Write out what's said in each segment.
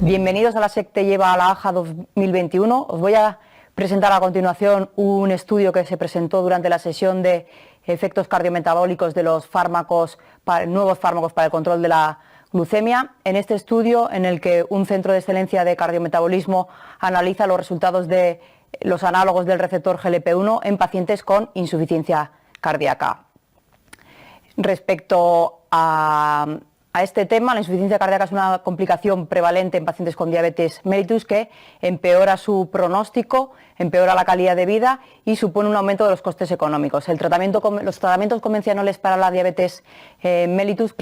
Bienvenidos a la SEC te lleva a la AJA 2021. Os voy a presentar a continuación un estudio que se presentó durante la sesión de efectos cardiometabólicos de los fármacos, nuevos fármacos para el control de la glucemia. En este estudio, en el que un centro de excelencia de cardiometabolismo analiza los resultados de los análogos del receptor GLP-1 en pacientes con insuficiencia cardíaca. Respecto a este tema, la insuficiencia cardíaca es una complicación prevalente en pacientes con diabetes mellitus que empeora su pronóstico, empeora la calidad de vida y supone un aumento de los costes económicos. Los tratamientos convencionales para la diabetes mellitus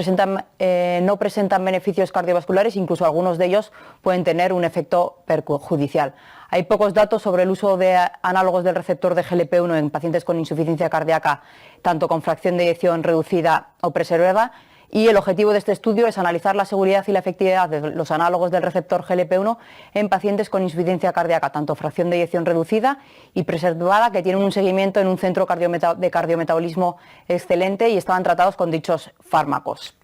no presentan beneficios cardiovasculares, incluso algunos de ellos pueden tener un efecto perjudicial. Hay pocos datos sobre el uso de análogos del receptor de GLP-1 en pacientes con insuficiencia cardíaca, tanto con fracción de eyección reducida o preservada, y el objetivo de este estudio es analizar la seguridad y la efectividad de los análogos del receptor GLP-1 en pacientes con insuficiencia cardíaca, tanto fracción de eyección reducida y preservada, que tienen un seguimiento en un centro de cardiometabolismo excelente y estaban tratados con dichos fármacos.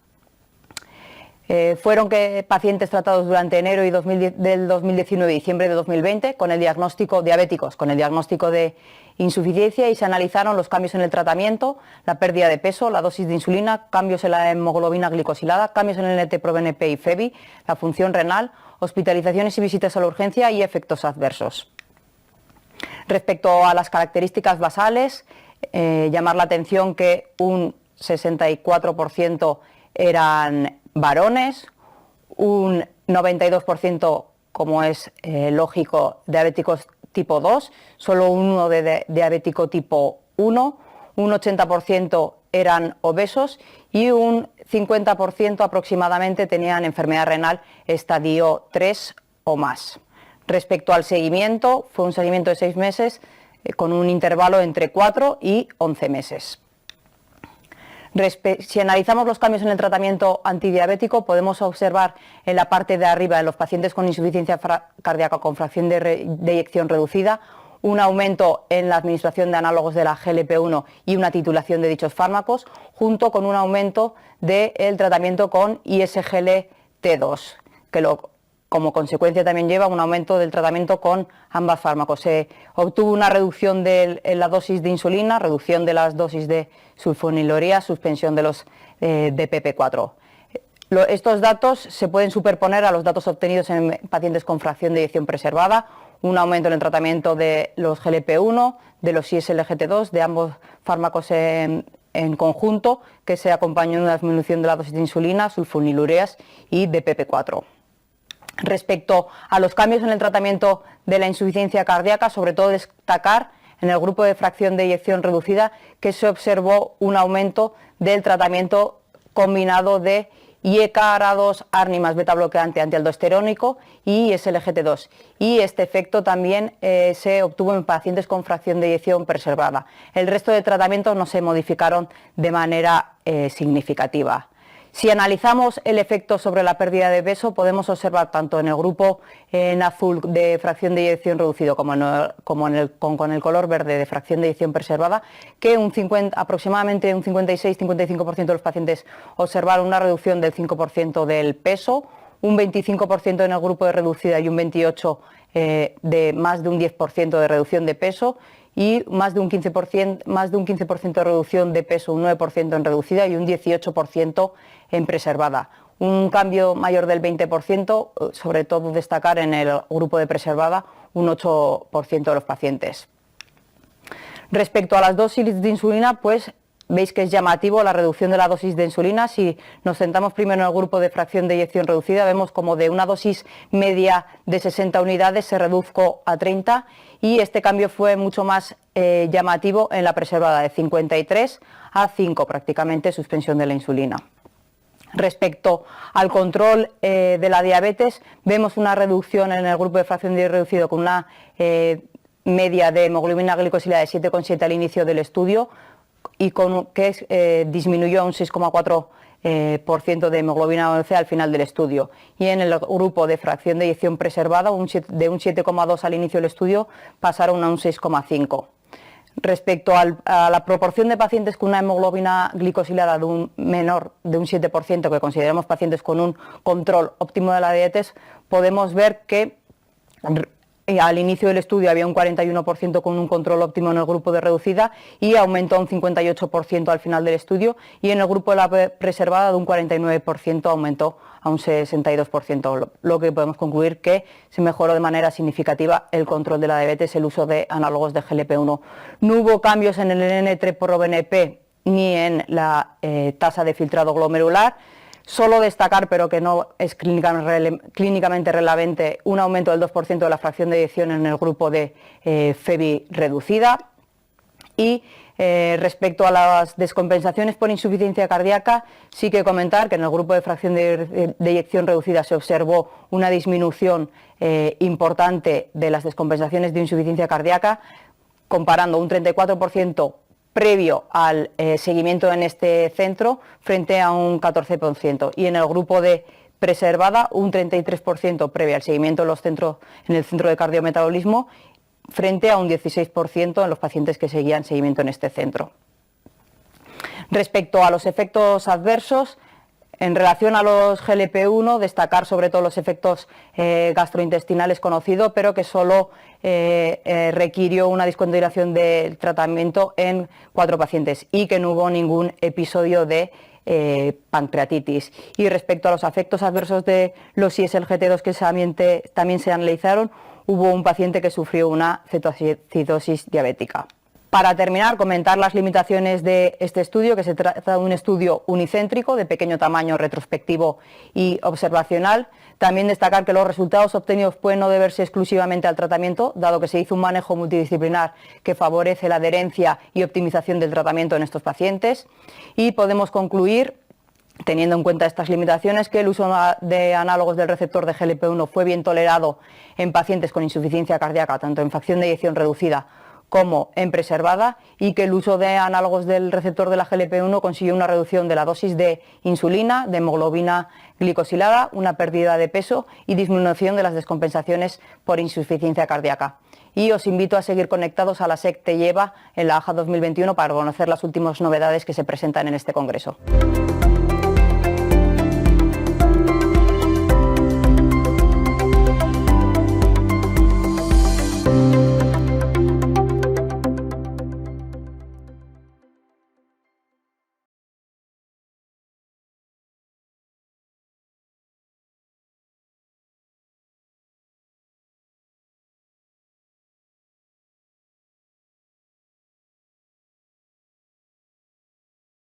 Fueron pacientes tratados durante enero del 2019 y diciembre de 2020 con el diagnóstico diabéticos, con el diagnóstico de insuficiencia, y se analizaron los cambios en el tratamiento, la pérdida de peso, la dosis de insulina, cambios en la hemoglobina glicosilada, cambios en el NT-proBNP y FEBI, la función renal, hospitalizaciones y visitas a la urgencia y efectos adversos. Respecto a las características basales, llamar la atención que un 64% eran varones, un 92%, como es lógico, diabéticos tipo 2, solo uno de diabético tipo 1, un 80% eran obesos y un 50% aproximadamente tenían enfermedad renal estadio 3 o más. Respecto al seguimiento, fue un seguimiento de 6 meses con un intervalo entre 4 y 11 meses. Si analizamos los cambios en el tratamiento antidiabético, podemos observar en la parte de arriba, en los pacientes con insuficiencia cardíaca con fracción de eyección reducida, un aumento en la administración de análogos de la GLP-1 y una titulación de dichos fármacos, junto con un aumento del tratamiento con ISGLT2, que como consecuencia también lleva un aumento del tratamiento con ambos fármacos. Se obtuvo una reducción en la dosis de insulina, reducción de las dosis de sulfonilurea, suspensión de los DPP-4. Estos datos se pueden superponer a los datos obtenidos en pacientes con fracción de eyección preservada, un aumento en el tratamiento de los GLP-1, de los ISGLT2, de ambos fármacos en conjunto, que se acompañó de una disminución de la dosis de insulina, sulfonilureas y DPP-4. Respecto a los cambios en el tratamiento de la insuficiencia cardíaca, sobre todo destacar en el grupo de fracción de eyección reducida que se observó un aumento del tratamiento combinado de IECA-ARA2, ARNI más beta bloqueante antialdosterónico y SLGT2. Y este efecto también se obtuvo en pacientes con fracción de eyección preservada. El resto de tratamientos no se modificaron de manera significativa. Si analizamos el efecto sobre la pérdida de peso, podemos observar tanto en el grupo en azul de fracción de eyección reducido como con el color verde de fracción de eyección preservada, que aproximadamente un 56-55% de los pacientes observaron una reducción del 5% del peso, un 25% en el grupo de reducida y un 28% de más de un 10% de reducción de peso, y más de un 15% de reducción de peso, un 9% en reducida y un 18% en preservada. Un cambio mayor del 20%, sobre todo destacar en el grupo de preservada, un 8% de los pacientes. Respecto a las dosis de insulina, pues veis que es llamativo la reducción de la dosis de insulina. Si nos centramos primero en el grupo de fracción de eyección reducida, vemos como de una dosis media de 60 unidades se redujo a 30, y este cambio fue mucho más llamativo en la preservada, de 53 a 5, prácticamente suspensión de la insulina. Respecto al control de la diabetes, vemos una reducción en el grupo de fracción de reducido con una media de hemoglobina glicosilada de 7,7 al inicio del estudio, y que disminuyó a un 6,4% de hemoglobina A1C al final del estudio. Y en el grupo de fracción de eyección preservada, de un 7,2 al inicio del estudio, pasaron a un 6,5. Respecto a la proporción de pacientes con una hemoglobina glicosilada menor de un 7%, que consideramos pacientes con un control óptimo de la diabetes, podemos ver que al inicio del estudio había un 41% con un control óptimo en el grupo de reducida y aumentó a un 58% al final del estudio, y en el grupo de la preservada de un 49% aumentó a un 62%, lo que podemos concluir que se mejoró de manera significativa el control de la diabetes, el uso de análogos de GLP-1. No hubo cambios en el N3-proBNP ni en la tasa de filtrado glomerular. Solo destacar, pero que no es clínicamente relevante, un aumento del 2% de la fracción de eyección en el grupo de FEBI reducida. Y respecto a las descompensaciones por insuficiencia cardíaca, sí que comentar que en el grupo de fracción de eyección reducida se observó una disminución importante de las descompensaciones de insuficiencia cardíaca, comparando un 34% previo al seguimiento en este centro frente a un 14%, y en el grupo de preservada un 33% previo al seguimiento en el centro de cardiometabolismo frente a un 16% en los pacientes que seguían seguimiento en este centro. Respecto a los efectos adversos, en relación a los GLP-1, destacar sobre todo los efectos gastrointestinales conocidos, pero que solo requirió una discontinuación del tratamiento en 4 pacientes y que no hubo ningún episodio de pancreatitis. Y respecto a los efectos adversos de los ISLGT2 que también se analizaron, hubo un paciente que sufrió una cetoacidosis diabética. Para terminar, comentar las limitaciones de este estudio, que se trata de un estudio unicéntrico de pequeño tamaño, retrospectivo y observacional. También destacar que los resultados obtenidos pueden no deberse exclusivamente al tratamiento, dado que se hizo un manejo multidisciplinar que favorece la adherencia y optimización del tratamiento en estos pacientes. Y podemos concluir, teniendo en cuenta estas limitaciones, que el uso de análogos del receptor de GLP-1 fue bien tolerado en pacientes con insuficiencia cardíaca, tanto en fracción de eyección reducida como en preservada, y que el uso de análogos del receptor de la GLP-1 consiguió una reducción de la dosis de insulina, de hemoglobina glicosilada, una pérdida de peso y disminución de las descompensaciones por insuficiencia cardíaca. Y os invito a seguir conectados a la SEC Te Lleva en la AJA 2021 para conocer las últimas novedades que se presentan en este congreso.